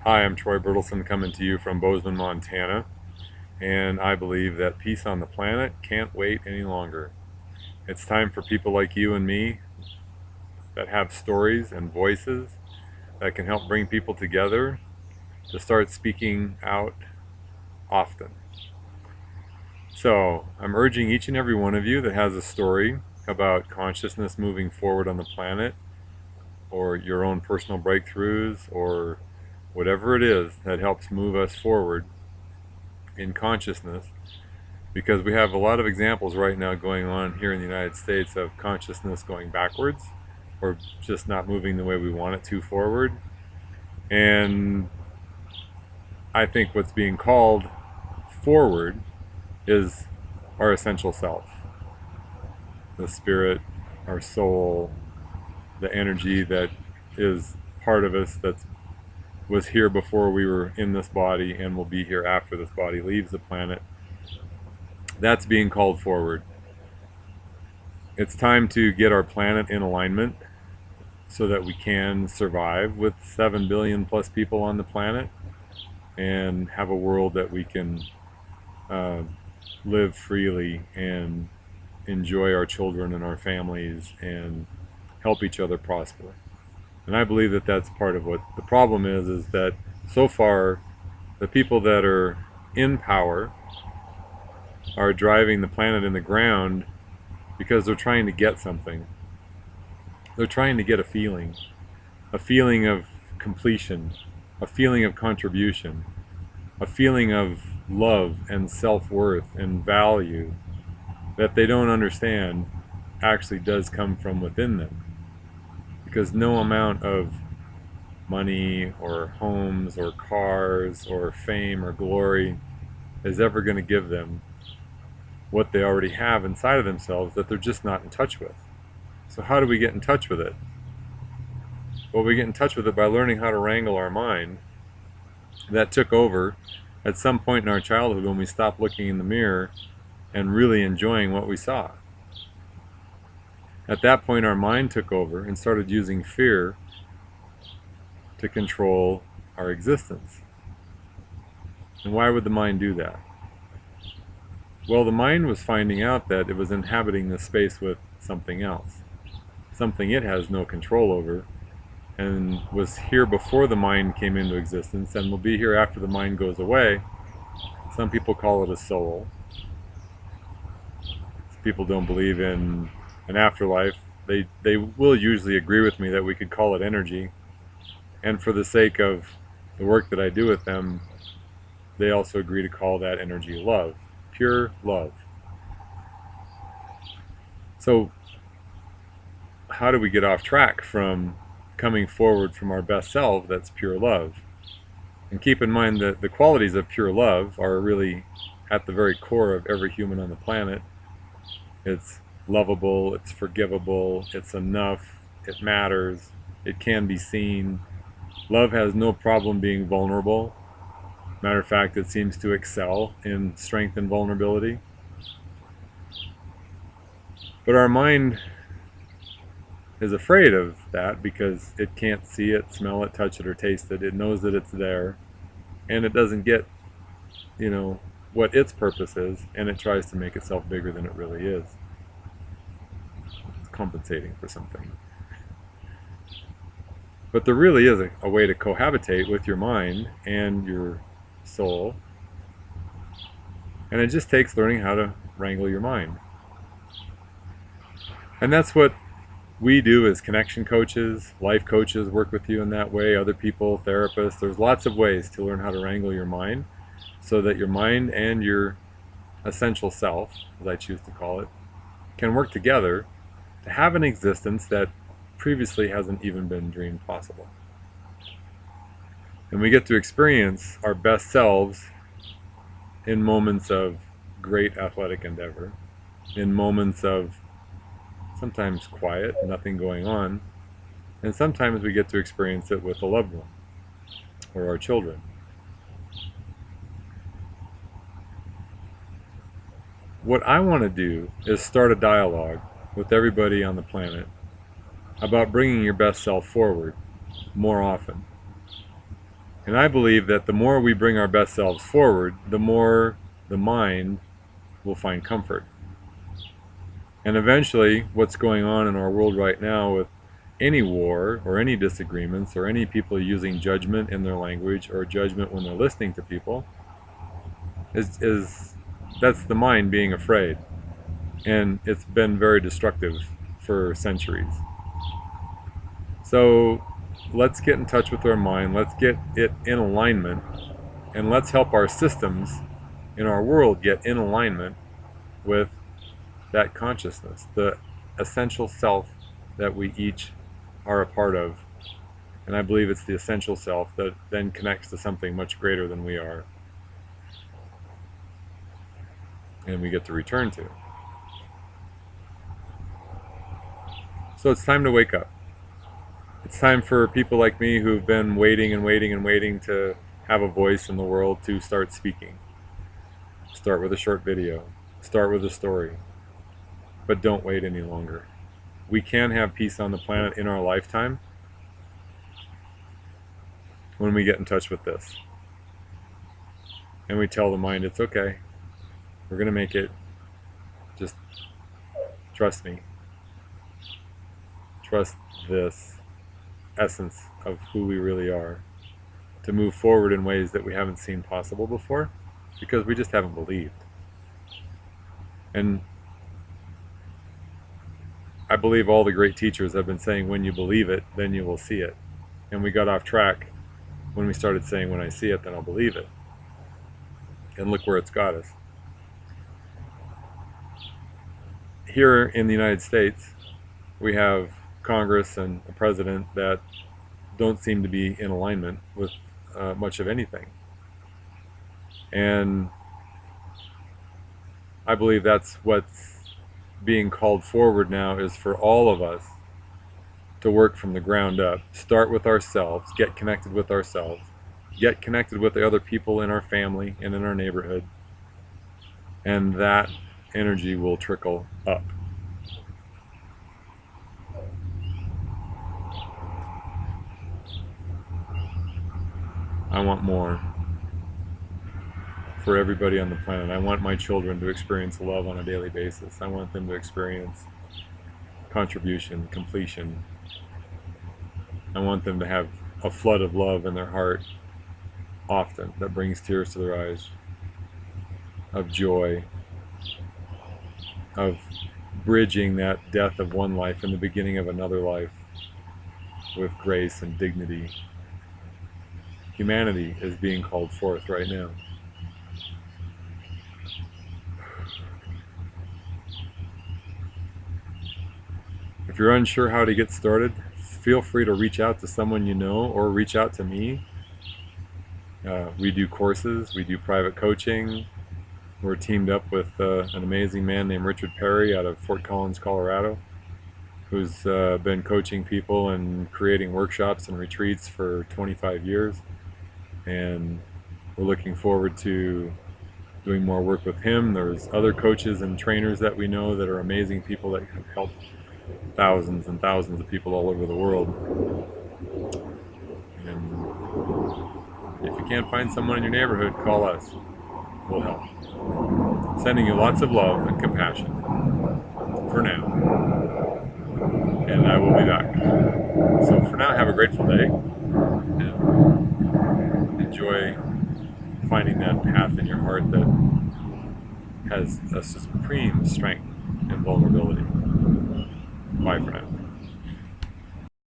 Hi, I'm Troy Bertelson coming to you from Bozeman, Montana, and I believe that peace on the planet can't wait any longer. It's time for people like you and me that have stories and voices that can help bring people together to start speaking out often. So, I'm urging each and every one of you that has a story about consciousness moving forward on the planet, or your own personal breakthroughs, or whatever it is that helps move us forward in consciousness, because we have a lot of examples right now going on here in the United States of consciousness going backwards or just not moving the way we want it to forward. And I think what's being called forward is our essential self, the spirit, our soul, the energy that is part of us that was here before we were in this body and will be here after this body leaves the planet. That's being called forward. It's time to get our planet in alignment so that we can survive with 7 billion plus people on the planet and have a world that we can uh, live freely and enjoy our children and our families and help each other prosper. And I believe that that's part of what the problem is that so far the people that are in power are driving the planet in the ground because they're trying to get something. They're trying to get a feeling of completion, a feeling of contribution, a feeling of love and self-worth and value that they don't understand actually does come from within them. Because no amount of money or homes or cars or fame or glory is ever going to give them what they already have inside of themselves that they're just not in touch with. So how do we get in touch with it? Well, we get in touch with it by learning how to wrangle our mind that took over at some point in our childhood when we stopped looking in the mirror and really enjoying what we saw. At that point, our mind took over and started using fear to control our existence. And why would the mind do that? Well, the mind was finding out that it was inhabiting this space with something else, something it has no control over, and was here before the mind came into existence and will be here after the mind goes away. Some people call it a soul. People don't believe in an afterlife. They will usually agree with me that we could call it energy. And for the sake of the work that I do with them, they also agree to call that energy love, pure love. So how do we get off track from coming forward from our best self that's pure love? And keep in mind that the qualities of pure love are really at the very core of every human on the planet. It's lovable, it's forgivable, it's enough, it matters, it can be seen. Love has no problem being vulnerable. Matter of fact, it seems to excel in strength and vulnerability. But our mind is afraid of that because it can't see it, smell it, touch it, or taste it. It knows that it's there, and it doesn't get, what its purpose is, and it tries to make itself bigger than it really is. It's compensating for something. But there really is a way to cohabitate with your mind and your soul, and it just takes learning how to wrangle your mind. And that's what we do as connection coaches, life coaches work with you in that way, other people, therapists. There's lots of ways to learn how to wrangle your mind so that your mind and your essential self, as I choose to call it, can work together to have an existence that previously hasn't even been dreamed possible. And we get to experience our best selves in moments of great athletic endeavor, in moments of sometimes quiet, nothing going on, and sometimes we get to experience it with a loved one or our children. What I want to do is start a dialogue with everybody on the planet about bringing your best self forward more often. And I believe that the more we bring our best selves forward, the more the mind will find comfort. And eventually, what's going on in our world right now with any war or any disagreements or any people using judgment in their language or judgment when they're listening to people is that's the mind being afraid. And it's been very destructive for centuries. So let's get in touch with our mind, let's get it in alignment, and let's help our systems in our world get in alignment with that consciousness, the essential self that we each are a part of. And I believe it's the essential self that then connects to something much greater than we are, and we get to return to. So it's time to wake up. It's time for people like me who've been waiting and waiting and waiting to have a voice in the world to start speaking. Start with a short video. Start with a story. But don't wait any longer. We can have peace on the planet in our lifetime when we get in touch with this. And we tell the mind, it's okay. We're going to make it. Just trust me. Trust this essence of who we really are, to move forward in ways that we haven't seen possible before, because we just haven't believed. And I believe all the great teachers have been saying, when you believe it, then you will see it. And we got off track when we started saying, when I see it, then I'll believe it. And look where it's got us. Here in the United States, we have Congress and a president that don't seem to be in alignment with much of anything. And I believe that's what's being called forward now, is for all of us to work from the ground up. Start with ourselves, get connected with ourselves, get connected with the other people in our family and in our neighborhood, and that energy will trickle up. I want more for everybody on the planet. I want my children to experience love on a daily basis. I want them to experience contribution, completion. I want them to have a flood of love in their heart often that brings tears to their eyes, of joy, of bridging that death of one life and the beginning of another life with grace and dignity. Humanity is being called forth right now. If you're unsure how to get started, feel free to reach out to someone you know, or reach out to me. We do courses, we do private coaching. We're teamed up with an amazing man named Richard Perry out of Fort Collins, Colorado, who's been coaching people and creating workshops and retreats for 25 years. And we're looking forward to doing more work with him. There's other coaches and trainers that we know that are amazing people that have helped thousands and thousands of people all over the world. And if you can't find someone in your neighborhood, call us. We'll help. Sending you lots of love and compassion for now. And I will be back. So for now, have a grateful day and enjoy finding that path in your heart that has a supreme strength and vulnerability. Bye for now.